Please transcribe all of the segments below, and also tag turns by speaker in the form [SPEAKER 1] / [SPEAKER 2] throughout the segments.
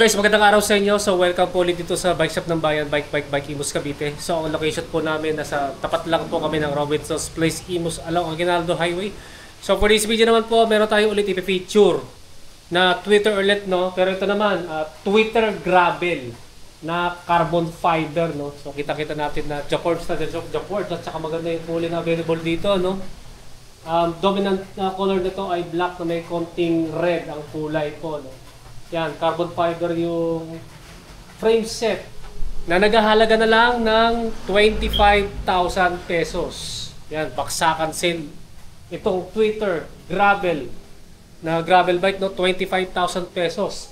[SPEAKER 1] guys, magandang araw sa inyo. So welcome po ulit dito sa Bike Shop ng Bayan, Bike Imus Cavite. So ang location po namin, nasa tapat lang po kami ng Robinson's Place Imus along Aguinaldo Highway. So for this video naman po, meron tayo ulit ipifeature na Twitter ulit, no? Pero ito naman, Twitter Gravel na carbon fiber, no? So kita-kita natin na Jacquards at saka maganda yung kulay na available dito, no? Dominant na color nito ay black na may konting red ang kulay po, no? Yan, carbon fiber yung frame set na naghahalaga na lang ng 25,000 pesos. Yan, baksakan sale. Itong Twitter Gravel na gravel bike, no, 25,000 pesos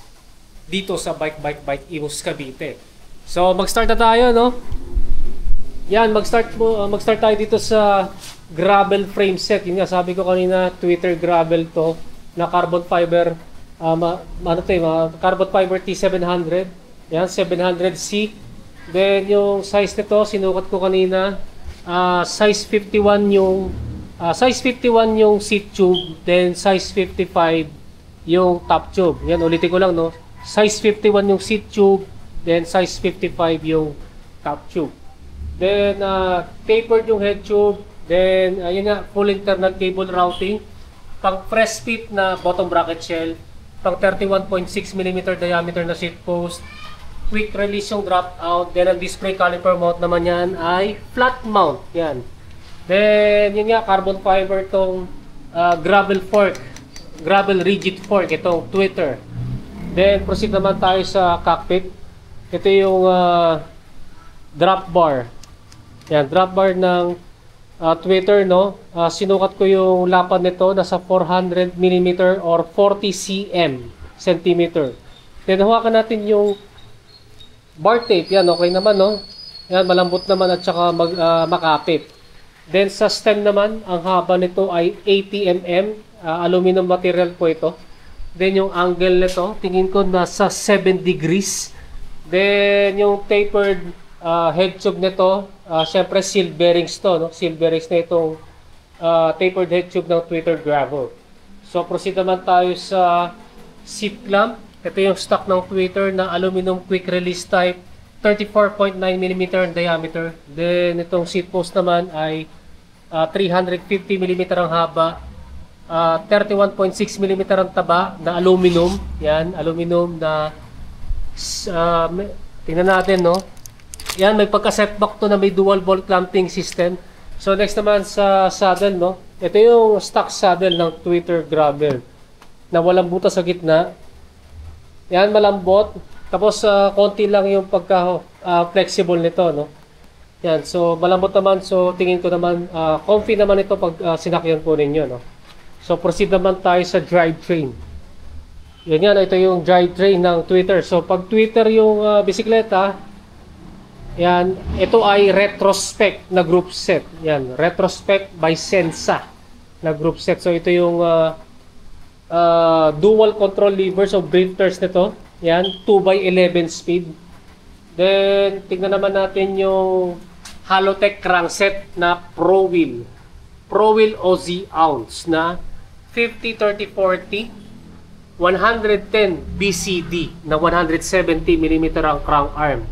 [SPEAKER 1] dito sa Bike Imus Cavite. So mag-start na tayo, no? Yan, mag-start tayo dito sa gravel frame set. Yun nga, sabi ko kanina, Twitter Gravel to na carbon fiber. Carbon fiber T700. Yan, 700C. Then yung size nito, sinukat ko kanina, size 51 yung seat tube, then size 55 yung top tube. Yan, ulitin ko lang, no. Size 51 yung seat tube, then size 55 yung top tube. Then tapered yung head tube, then ayun nga, full internal cable routing, pang press fit na bottom bracket shell, pang 31.6 mm diameter na seat post, quick release yung drop out, then ang display caliper mount naman yan ay flat mount. Yan. Then yun nga, carbon fiber tong gravel rigid fork, itong Twitter. Then proceed naman tayo sa cockpit. Ito yung drop bar. Yan, drop bar ng Twitter, no? Sinukat ko yung lapad nito, nasa 400 mm or 40 cm. Then hawakan natin yung bar tape. Yan, okay naman, no? Yan, malambot naman at saka makapit. Then sa stem naman, ang haba nito ay 80 mm. Aluminum material po ito. Then yung angle nito, tingin ko nasa 7 degrees. Then yung tapered head tube nito, syempre seal bearings to, no? Seal bearings na itong tapered head tube ng Twitter Gravel. So proceed naman tayo sa seat clamp. Ito yung stock ng Twitter na aluminum quick release type, 34.9 mm in diameter. Then itong seat post naman ay 350 mm ang haba, 31.6 mm ang taba na aluminum. Yan, aluminum na tingnan natin, no? Yan, may pagka-setback to na may dual ball clamping system. So next naman sa saddle, no? Ito yung stock saddle ng Twitter Gravel na walang butas sa gitna. Yan, malambot. Tapos konti lang yung pagka-flexible nito, no? Yan, so malambot naman. So tingin ko naman comfy naman ito pag sinakyan po ninyo, no? So proceed naman tayo sa drivetrain. Yan, ito yung drivetrain ng Twitter. So pag Twitter yung bisikleta, yan, ito ay retrospect na group set. Yan, retrospect by Sensa na group set. So ito yung dual control levers o drifters nito. Yan, 2x11 speed. Then tingnan naman natin yung Halotech crankset na Pro Wheel OZ ounce na 50-30-40 110 BCD na 170 mm ang crank arm.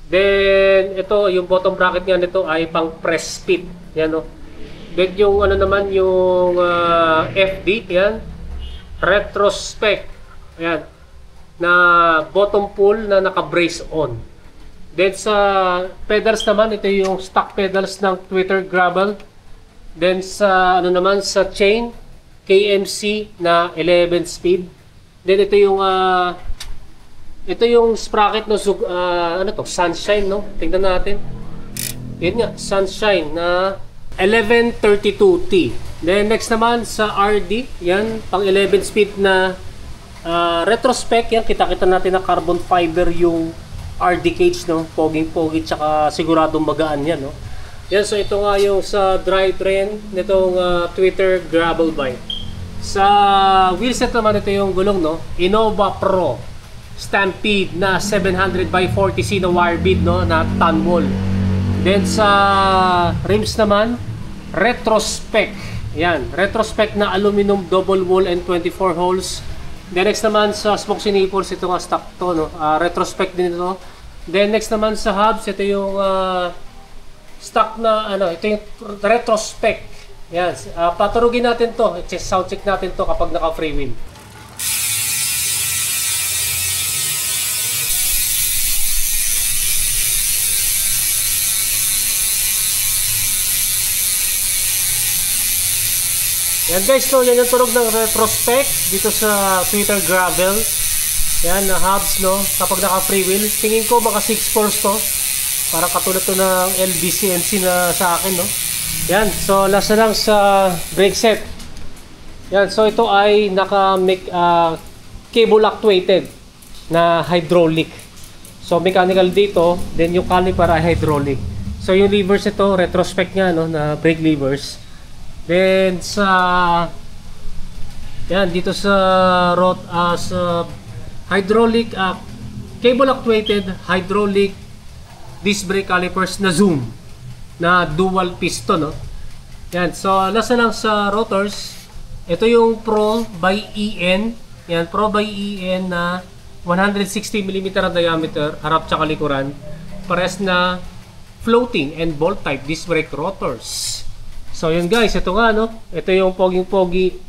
[SPEAKER 1] Then ito yung bottom bracket nga nito ay pang press fit. Yan, no. Then yung ano naman yung FD, yan, retrospect. Yan, na bottom pull na naka-brace on. Then sa pedals naman, ito yung stock pedals ng Twitter Gravel. Then sa ano naman sa chain, KMC na 11 speed. Then ito yung sprocket no, ano to, Sunshine, no? Tingnan natin. Yan nga, Sunshine na 1132T. Then next naman sa RD, yan, pang 11 speed na retrospect. Yan, kita-kita natin na carbon fiber yung RD cage, no? Poging-pogi, tsaka siguradong magaan yan, no? Yan, so ito nga yung sa drivetrain nitong Twitter Gravel bike. Sa wheelset naman, ito yung gulong, no? Innova Pro Stampede na 700/40C na wire bead, no, na tan wall. Then sa rims naman, retrospect. Yan, retrospect na aluminum double wall and 24 holes Then next naman sa spokes and nipples, ito nga stock to, no? Retrospect din ito. Then next naman sa hubs, ito yung stock na ano, ito yung retrospect. Yan, paturugin natin to, sound check natin to kapag naka free wheel. Yan guys, so yan yung tunog ng retrospect dito sa Twitter Gravel. Yan, na hubs, no? Kapag naka free wheel, tingin ko mga 6 to. Parang katulad to ng LBCNC na sa akin, no? Yan, so last na lang sa brake set. Yan, so ito ay cable actuated na hydraulic. So mechanical dito, then yung caliper ay hydraulic. So yung levers ito, retrospect nga, no, na brake levers. Then yan dito sa hydraulic cable actuated hydraulic disc brake calipers na zoom na dual piston, no? Yan, so last na lang sa rotors. Ito yung Pro by EN. Yan, Pro by EN na 160mm ang diameter, harap tsaka likuran. Pares na floating and bolt type disc brake rotors. So yun guys, ito nga, no? Ito yung poging-pogi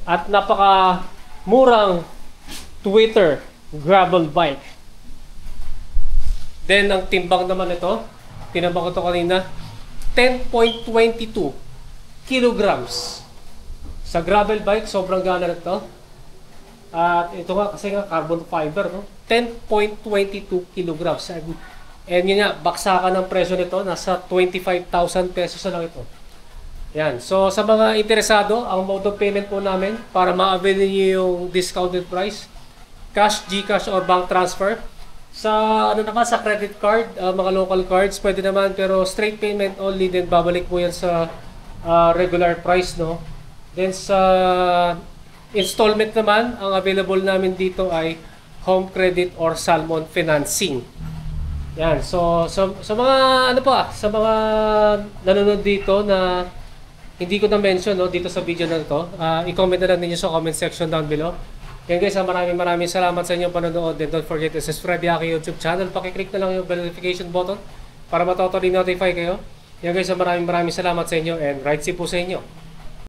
[SPEAKER 1] at napaka murang Twitter gravel bike. Then ang timbang naman ito, tinambang ko ito kanina, 10.22 kilograms. Sa gravel bike, sobrang gana nito. At ito nga, kasi nga carbon fiber, no? 10.22 kilograms. And yun nga, baksakan ng presyo nito, nasa 25,000 pesos na lang ito. Yan. So, sa mga interesado, ang mode of payment po namin para ma-avail niyo yung discounted price, cash, GCash, or bank transfer. Sa ano naman, sa credit card, mga local cards, pwede naman, pero straight payment only, then babalik po yan sa regular price, no? Then sa installment naman, ang available namin dito ay home credit or Salmon financing. Yan. So, sa mga ano pa, sa mga nanonood dito na hindi ko na mention, no, dito sa video na ito, i-comment na lang ninyo sa comment section down below. Yan guys, maraming salamat sa inyong panonood. And don't forget to subscribe sa aking YouTube channel. Pakiclick na lang yung bell notification button para matotally notify kayo. Yan guys, maraming salamat sa inyo and ride safe po sa inyo.